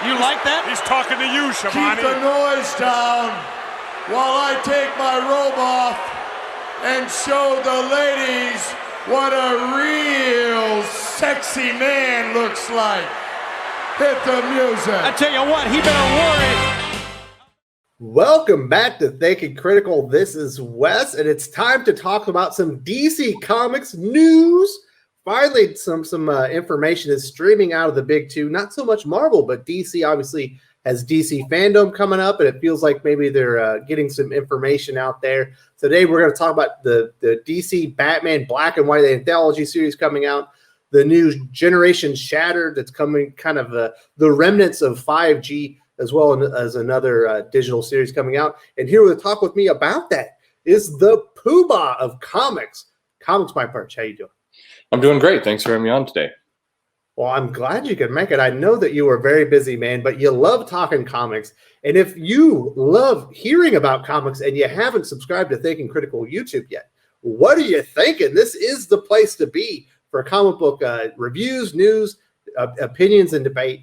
You like that? He's talking to you, Shabani. Keep the noise down while I take my robe off and show the ladies what a real sexy man looks like. Hit the music. I tell you what, he better worry. Welcome back to Thinking Critical. This is Wes, and it's time to talk about some DC Comics news. Finally, some information is streaming out of the big two. Not so much Marvel, but DC obviously has DC Fandom coming up, and it feels like maybe they're getting some information out there. Today, we're going to talk about the DC Batman Black and White Anthology series coming out, the new Generation Shattered that's coming, kind of the remnants of 5G, as well as another digital series coming out. And here to talk with me about that is the poobah of comics. Comics by Perch. How you doing? I'm doing great. Thanks for having me on today. Well, I'm glad you could make it. I know that you are very busy, man, but you love talking comics. And if you love hearing about comics and you haven't subscribed to Thinking Critical YouTube yet, what are you thinking? This is the place to be for comic book reviews, news, opinions, and debate.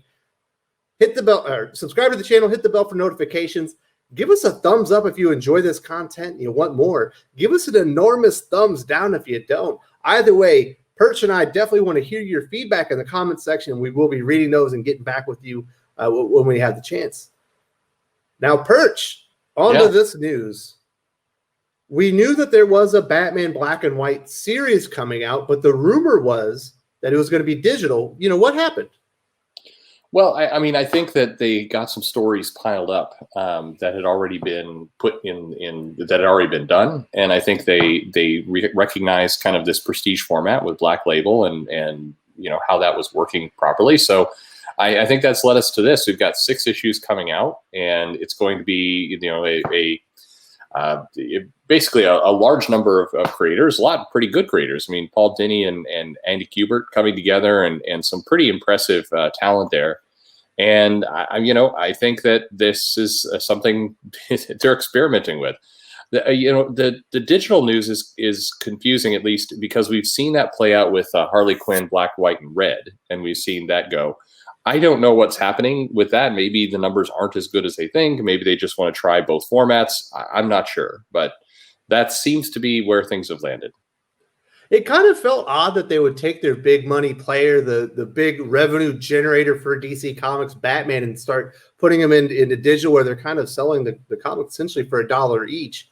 Hit the bell, or subscribe to the channel, hit the bell for notifications. Give us a thumbs up if you enjoy this content and you want more. Give us an enormous thumbs down if you don't. Either way, Perch and I definitely want to hear your feedback in the comments section. We will be reading those and getting back with you when we have the chance. Now, Perch, on to this news. We knew that there was a Batman Black and White series coming out, but the rumor was that it was going to be digital. You know, what happened? Well, I mean, I think that they got some stories piled up that had already been put in that had already been done, and I think they recognized kind of this prestige format with Black Label and you know how that was working properly. So I think that's led us to this. We've got 6 issues coming out, and it's going to be basically a large number of creators, a lot of pretty good creators. I mean, Paul Dini and Andy Kubert coming together, and some pretty impressive talent there. And I think that this is something they're experimenting with. The digital news is confusing, at least because we've seen that play out with Harley Quinn, Black, White, and Red, and we've seen that go. I don't know what's happening with that. Maybe the numbers aren't as good as they think. Maybe they just want to try both formats. I'm not sure, but that seems to be where things have landed. It kind of felt odd that they would take their big money player, the big revenue generator for DC Comics, Batman, and start putting them into digital, where they're kind of selling the comics essentially for $1 each.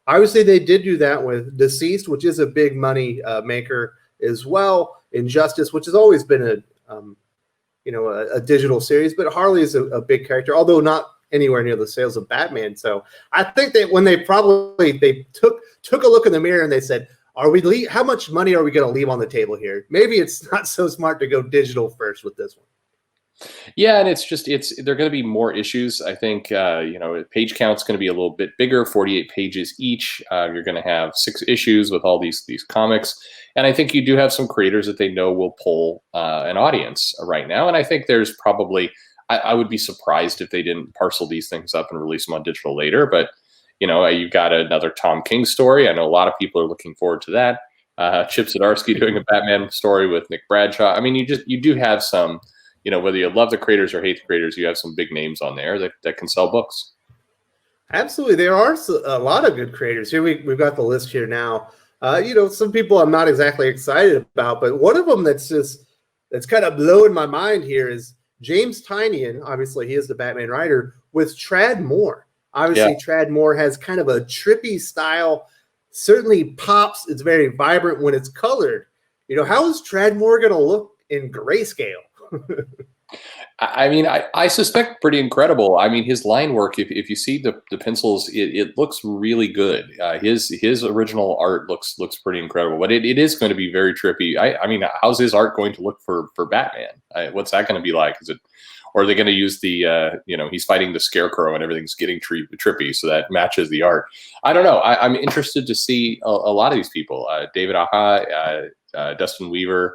Obviously, they did do that with Deceased, which is a big money maker as well. Injustice, which has always been a digital series, but Harley is a big character, although not anywhere near the sales of Batman. So I think that when they took a look in the mirror and they said, how much money are we going to leave on the table here? Maybe it's not so smart to go digital first with this one. Yeah, and there are going to be more issues. I think page count's going to be a little bit bigger, 48 pages each. You're going to have 6 issues with all these comics, and I think you do have some creators that they know will pull an audience right now. And I think there's probably I would be surprised if they didn't parcel these things up and release them on digital later. But you've got another Tom King story. I know a lot of people are looking forward to that. Chip Zdarsky doing a Batman story with Nick Bradshaw. I mean, you do have some. Whether you love the creators or hate the creators, you have some big names on there that can sell books. Absolutely. There are a lot of good creators. Here we've got the list here now. Some people I'm not exactly excited about, but one of them that's kind of blowing my mind here is James Tynion. Obviously, he is the Batman writer with Trad Moore. Obviously, yeah. Trad Moore has kind of a trippy style, certainly pops. It's very vibrant when it's colored. How is Trad Moore going to look in grayscale? I mean, I suspect pretty incredible. I mean, his line work, if you see the pencils, it looks really good. His original art looks pretty incredible, but it is going to be very trippy. I mean, how's his art going to look for Batman? What's that going to be like? Or are they going to use the, he's fighting the Scarecrow and everything's getting trippy, so that matches the art? I don't know. I'm interested to see a lot of these people. David Aja, Dustin Weaver,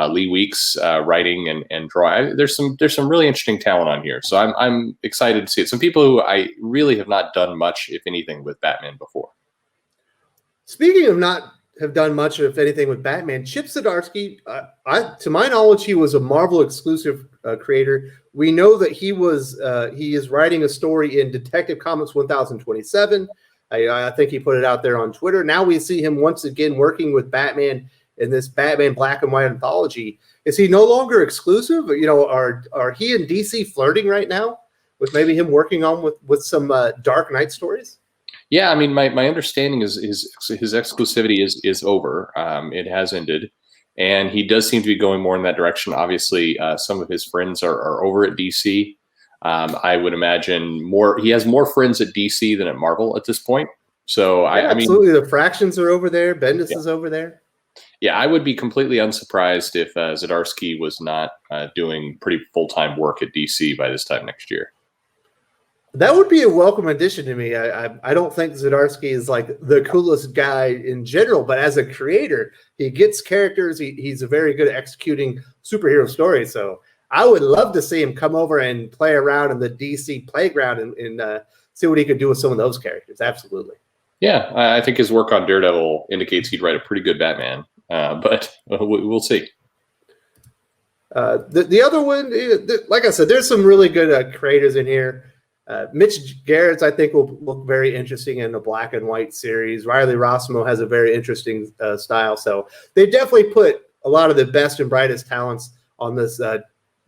Lee Weeks writing and drawing. There's some really interesting talent on here, so I'm excited to see it. Some people who I really have not done much, if anything, with Batman before. Speaking of not have done much, if anything, with Batman, Chip Zdarsky, to my knowledge, he was a Marvel exclusive creator. We know that he is writing a story in Detective Comics 1027. I think he put it out there on Twitter. Now we see him once again working with Batman in this Batman Black and White anthology. Is he no longer exclusive? You know, are he and DC flirting right now with maybe him working on with some Dark Knight stories? Yeah, I mean, my understanding is his exclusivity is over. It has ended, and he does seem to be going more in that direction. Obviously, some of his friends are over at DC. I would imagine he has more friends at DC than at Marvel at this point. So I mean, absolutely, the Fractions are over there. Bendis is over there. Yeah, I would be completely unsurprised if Zdarsky was not doing pretty full-time work at DC by this time next year. That would be a welcome addition to me. I don't think Zdarsky is like the coolest guy in general, but as a creator, he gets characters. He's a very good at executing superhero stories. So I would love to see him come over and play around in the DC playground and see what he could do with some of those characters. Absolutely. Yeah, I think his work on Daredevil indicates he'd write a pretty good Batman, but we'll see. The other one, like I said, there's some really good creators in here. Mitch Gerrits, I think, will look very interesting in the Black and White series. Riley Rossmo has a very interesting style. So they definitely put a lot of the best and brightest talents on this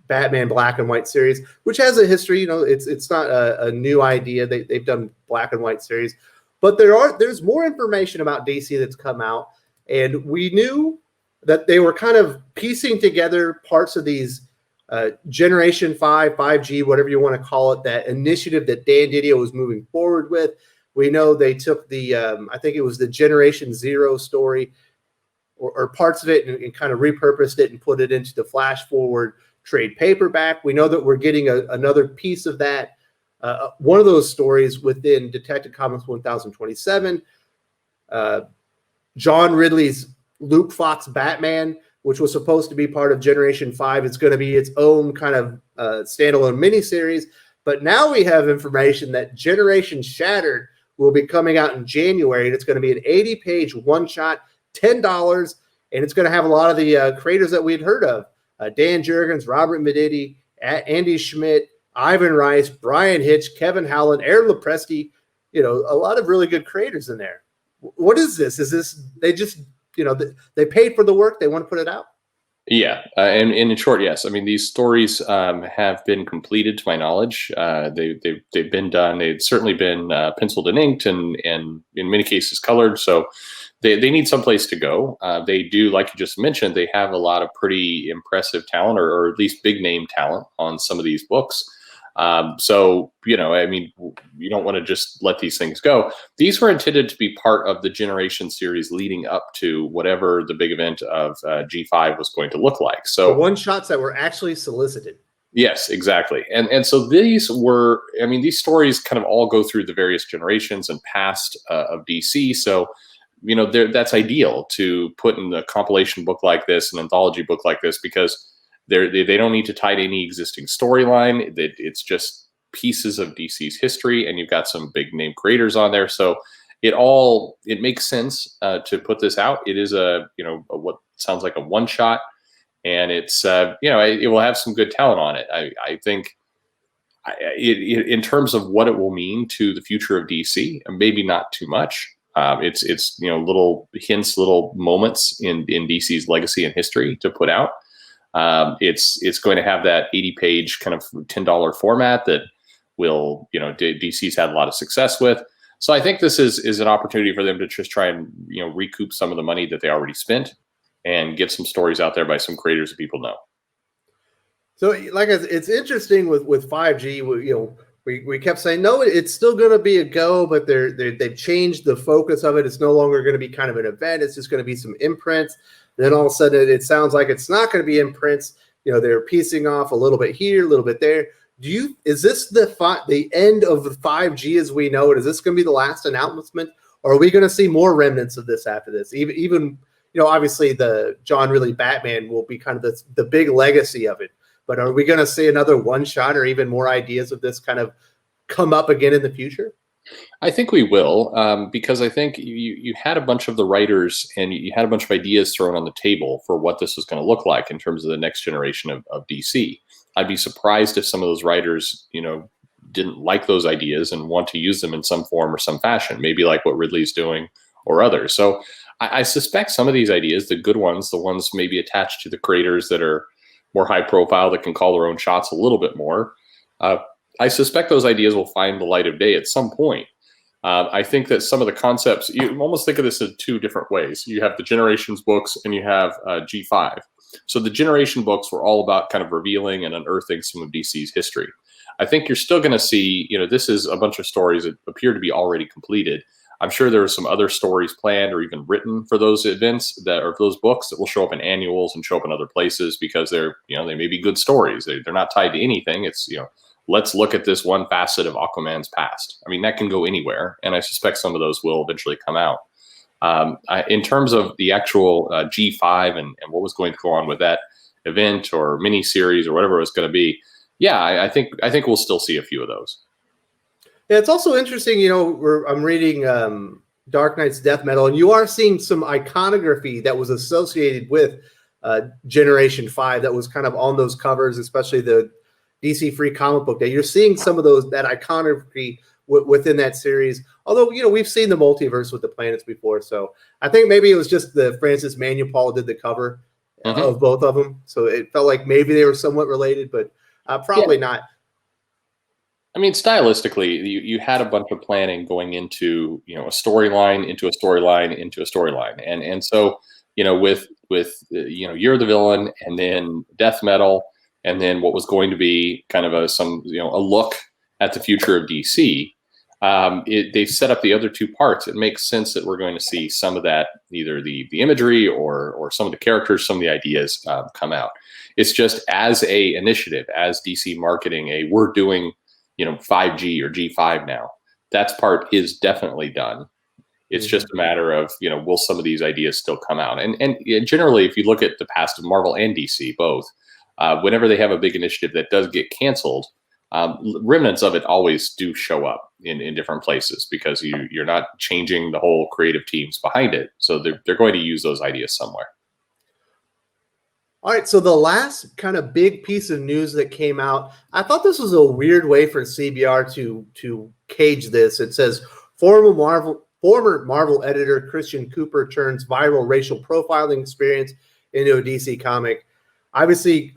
Batman Black and White series, which has a history. You know, it's not a new idea. They've done Black and White series, but there's more information about DC that's come out, and we knew that they were kind of piecing together parts of these Generation 5, 5G, whatever you want to call it, that initiative that Dan Didio was moving forward with. We know they took the, I think it was the Generation Zero story or parts of it and kind of repurposed it and put it into the Flash Forward trade paperback. We know that we're getting another piece of that. One of those stories within Detective Comics 1027. John Ridley's Luke Fox Batman, which was supposed to be part of Generation 5. It's going to be its own kind of standalone miniseries. But now we have information that Generation Shattered will be coming out in January, and it's going to be an 80-page one-shot, $10, and it's going to have a lot of the creators that we'd heard of. Dan Jurgens, Robert Medici, Andy Schmidt, Ivan Rice, Brian Hitch, Kevin Howland, Aaron Lopresti, you know, a lot of really good creators in there. What is this? Is this, they just, you know, they paid for the work, they want to put it out? Yeah, and in short, yes. I mean, these stories have been completed to my knowledge. They've been done. They've certainly been penciled and inked, and in many cases colored. So they need someplace to go. They do, like you just mentioned, they have a lot of pretty impressive talent, or at least big name talent on some of these books. So, you know, I mean, you don't want to just let these things go. These were intended to be part of the Generation series leading up to whatever the big event of G5 was going to look like. So the one shots that were actually solicited. Yes, exactly. And so these were, I mean, these stories kind of all go through the various generations and past of DC. So, you know, that's ideal to put in a compilation book like this, an anthology book like this, because they don't need to tie to any existing storyline. It's just pieces of DC's history, and you've got some big name creators on there. So it makes sense to put this out. It is what sounds like a one shot, and it's it will have some good talent on it. I think in terms of what it will mean to the future of DC, maybe not too much. It's little hints, little moments in DC's legacy and history to put out. It's going to have that 80-page kind of $10 format that will, DC's had a lot of success with. So I think this is an opportunity for them to just try and, recoup some of the money that they already spent and get some stories out there by some creators that people know. So like, it's interesting with 5G, we kept saying, no, it's still going to be a go, but they've changed the focus of it. It's no longer going to be kind of an event. It's just going to be some imprints. Then all of a sudden it sounds like it's not going to be imprints. They're piecing off a little bit here, a little bit there. Is this the end of the 5G as we know it? Is this going to be the last announcement, or are we going to see more remnants of this after this? Even obviously the John Ridley Batman will be kind of the big legacy of it. But are we going to see another one shot or even more ideas of this kind of come up again in the future? I think we will, because I think you had a bunch of the writers and you had a bunch of ideas thrown on the table for what this was going to look like in terms of the next generation of DC. I'd be surprised if some of those writers, didn't like those ideas and want to use them in some form or some fashion, maybe like what Ridley's doing or others. So I suspect some of these ideas, the good ones, the ones maybe attached to the creators that are more high profile, that can call their own shots a little bit more, I suspect those ideas will find the light of day at some point. I think that some of the concepts, you almost think of this in two different ways. You have the Generations books and you have G5. So the Generation books were all about kind of revealing and unearthing some of DC's history. I think you're still going to see, this is a bunch of stories that appear to be already completed. I'm sure there are some other stories planned or even written for those events or those books that will show up in annuals and show up in other places because they're, they may be good stories. They're not tied to anything. It's, let's look at this one facet of Aquaman's past. I mean, that can go anywhere. And I suspect some of those will eventually come out. In terms of the actual G5 and what was going to go on with that event or mini series or whatever it was going to be, yeah, I think we'll still see a few of those. Yeah, it's also interesting. I'm reading Dark Knight's Death Metal, and you are seeing some iconography that was associated with Generation 5 that was kind of on those covers, especially the DC Free Comic Book Day. You're seeing some of that iconography within that series. Although, we've seen the multiverse with the planets before. So I think maybe it was just the Francis Manupal did the cover of both of them. So it felt like maybe they were somewhat related, but probably not. I mean, stylistically, you had a bunch of planning going into, a storyline, into a storyline, into a storyline. And so, with You're the Villain, and then Death Metal, and then what was going to be kind of a look at the future of DC. They've set up the other two parts. It makes sense that we're going to see some of that, either the imagery or some of the characters, some of the ideas come out. It's just as a initiative, as DC marketing, we're doing 5G or G5 now. That part is definitely done. It's just a matter of, will some of these ideas still come out? And generally, if you look at the past of Marvel and DC, both, whenever they have a big initiative that does get canceled, remnants of it always do show up in different places because you're not changing the whole creative teams behind it. So they're going to use those ideas somewhere. All right, so the last kind of big piece of news that came out, I thought this was a weird way for CBR to cage this. It says former Marvel editor Christian Cooper turns viral racial profiling experience into a DC comic. Obviously,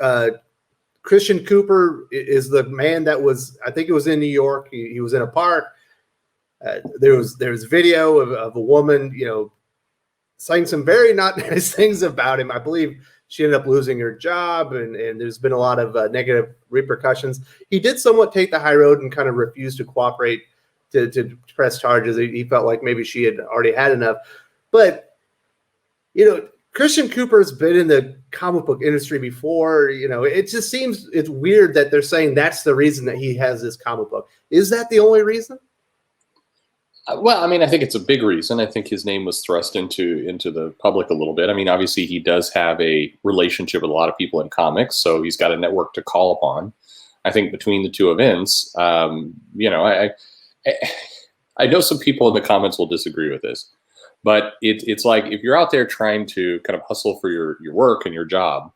Christian Cooper is the man that was, I think it was in New York. He was in a park. There was video of a woman, saying some very not nice things about him. I believe she ended up losing her job, and there's been a lot of negative repercussions. He did somewhat take the high road and kind of refused to cooperate to press charges. He felt like maybe she had already had enough. But, Christian Cooper's been in the comic book industry before. It just seems it's weird that they're saying that's the reason that he has this comic book. Is that the only reason? Well, I mean, I think it's a big reason. I think his name was thrust into the public a little bit. I mean, obviously, he does have a relationship with a lot of people in comics, so he's got a network to call upon. I think between the two events, I know some people in the comments will disagree with this, but it's like if you're out there trying to kind of hustle for your work and your job,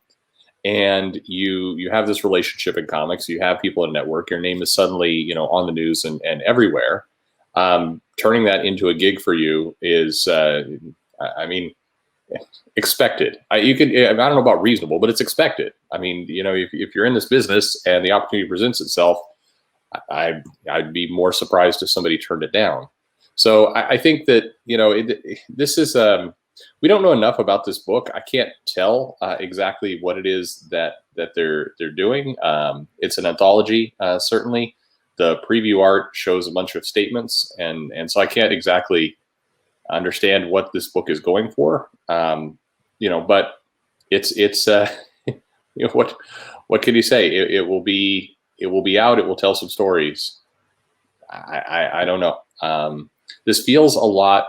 and you have this relationship in comics, you have people in a network, your name is suddenly on the news and everywhere. Turning that into a gig for you is, expected. I don't know about reasonable, but it's expected. I mean, if you're in this business and the opportunity presents itself, I'd be more surprised if somebody turned it down. So I think that, this is, we don't know enough about this book. I can't tell exactly what it is that they're doing. It's an anthology, certainly. The preview art shows a bunch of statements, and so I can't exactly understand what this book is going for. But it's what can you say? It will be out. It will tell some stories. I don't know. This feels a lot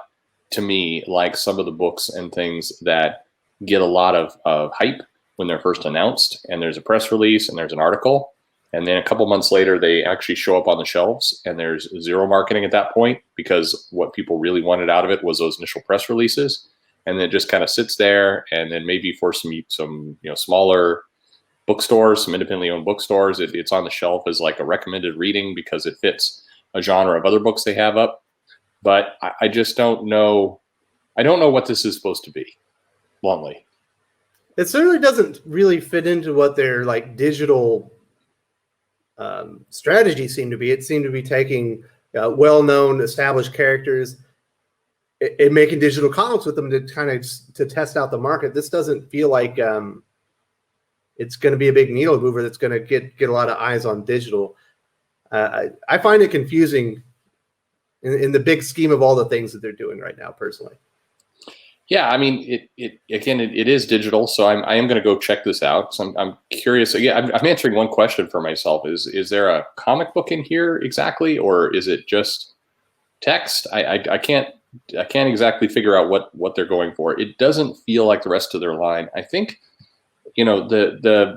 to me like some of the books and things that get a lot of hype when they're first announced, and there's a press release and there's an article. And then a couple months later, they actually show up on the shelves, and there's zero marketing at that point because what people really wanted out of it was those initial press releases. And then it just kind of sits there, and then maybe for some smaller bookstores, some independently owned bookstores. It's on the shelf as like a recommended reading because it fits a genre of other books they have up. But I just don't know. I don't know what this is supposed to be, bluntly. It certainly doesn't really fit into what their like digital strategy seemed to be. It seemed to be taking well-known, established characters and making digital comics with them to kind of to test out the market. This doesn't feel like it's going to be a big needle mover that's going to get a lot of eyes on digital. I find it confusing in the big scheme of all the things that they're doing right now, personally. Yeah, I mean, it is digital, so I am going to go check this out. So I'm curious. Again, I'm answering one question for myself: is there a comic book in here exactly, or is it just text? I can't exactly figure out what they're going for. It doesn't feel like the rest of their line. I think, I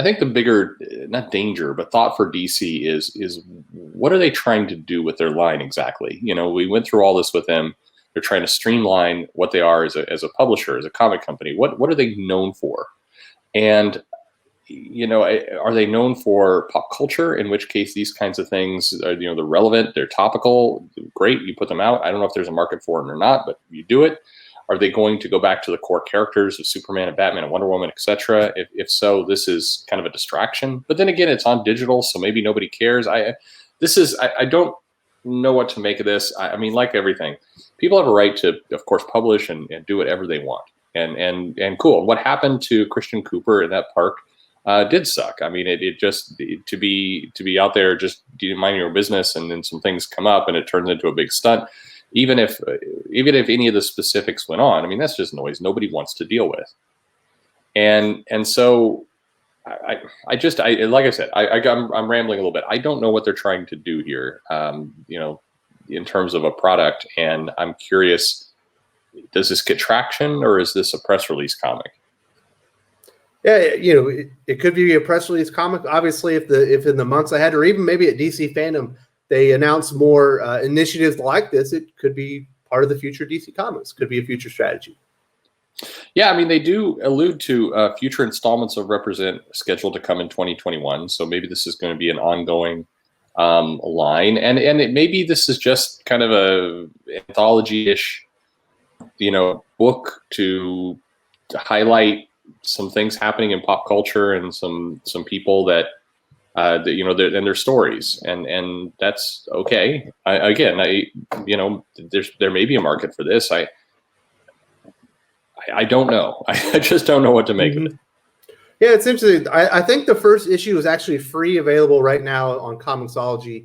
think the bigger, not danger, but thought for DC is what are they trying to do with their line exactly? We went through all this with them. They're trying to streamline what they are as a publisher, as a comic company. What are they known for? And, are they known for pop culture? In which case these kinds of things are, they're relevant, they're topical. Great, you put them out. I don't know if there's a market for it or not, but you do it. Are they going to go back to the core characters of Superman and Batman and Wonder Woman, etc.? If so, this is kind of a distraction. But then again, it's on digital, so maybe nobody cares. I don't know what to make of this. I mean, like everything, people have a right to, of course, publish and do whatever they want. And cool. What happened to Christian Cooper in that park did suck. I mean, it just to be out there just minding your business, and then some things come up and it turns into a big stunt. Even if any of the specifics went on, I mean, that's just noise nobody wants to deal with. And so I like I said, I'm rambling a little bit. I don't know what they're trying to do here, in terms of a product. And I'm curious, does this get traction, or is this a press release comic? Yeah, it could be a press release comic. Obviously, if in the months ahead, or even maybe at DC Fandom, they announce more initiatives like this, it could be part of the future DC Comics. Could be a future strategy. Yeah, I mean, they do allude to future installments of Represent scheduled to come in 2021. So maybe this is going to be an ongoing line, and maybe this is just kind of a anthology-ish, book to highlight some things happening in pop culture and some people that. And their stories, and that's okay. There may be a market for this. I don't know. I just don't know what to make of it. Yeah, it's interesting. I think the first issue is actually free, available right now on Comixology.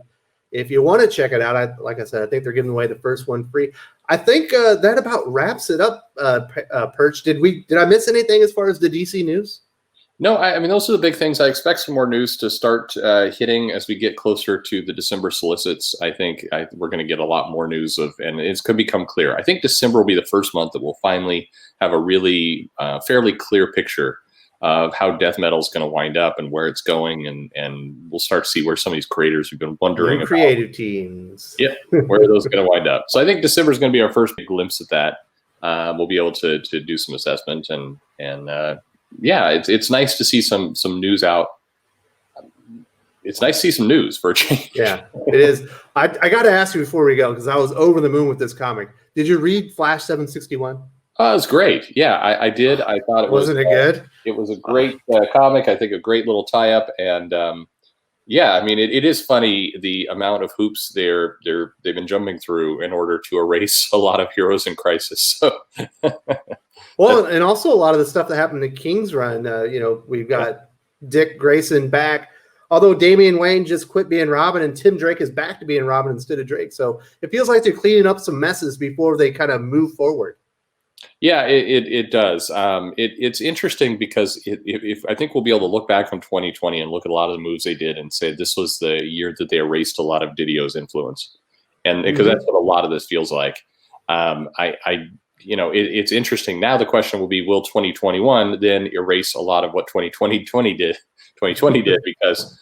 If you want to check it out, like I said, I think they're giving away the first one free. I think that about wraps it up. Perch, did I miss anything as far as the DC news? No, I mean, those are the big things. I expect some more news to start hitting as we get closer to the December solicits. I think we're going to get a lot more news and it's going to become clear. I think December will be the first month that we'll finally have a really fairly clear picture of how death metal is going to wind up and where it's going, and we'll start to see where some of these creators have been wondering about. Creative teams. Yeah, where are those going to wind up? So I think December is going to be our first big glimpse at that. We'll be able to do some assessment and yeah, it's nice to see some news out. It's nice to see some news for a change. Yeah, it is. I got to ask you before we go, because I was over the moon with this comic. Did you read Flash 761? Oh, it was great. Yeah, I did. I thought it wasn't it good? It was a great comic. I think a great little tie-up, and yeah, I mean, it is funny the amount of hoops they've been jumping through in order to erase a lot of heroes in crisis. So. Well, and also a lot of the stuff that happened in King's Run. We've got Dick Grayson back, although Damian Wayne just quit being Robin, and Tim Drake is back to being Robin instead of Drake. So it feels like they're cleaning up some messes before they kind of move forward. Yeah, it does. It's interesting because if I think we'll be able to look back on 2020 and look at a lot of the moves they did and say this was the year that they erased a lot of Didio's influence, and because that's what a lot of this feels like. It's interesting. Now the question will be, will 2021 then erase a lot of what 2020 did? Because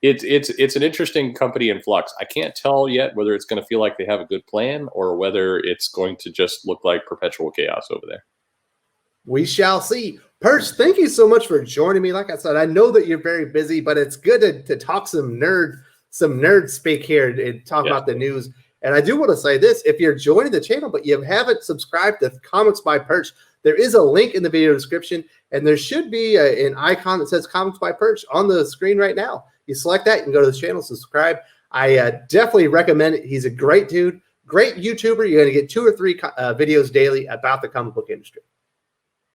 it's an interesting company in flux. I can't tell yet whether it's going to feel like they have a good plan or whether it's going to just look like perpetual chaos over there. We shall see. Perch, thank you so much for joining me. Like I said, I know that you're very busy, but it's good to talk some nerd speak here and talk about the news. And I do want to say this: if you're joining the channel but you haven't subscribed to Comics by Perch, there is a link in the video description, and there should be an icon that says Comics by Perch on the screen right now. You select that, you can go to the channel, subscribe. I definitely recommend it. He's a great dude, great YouTuber. You're going to get 2 or 3 videos daily about the comic book industry.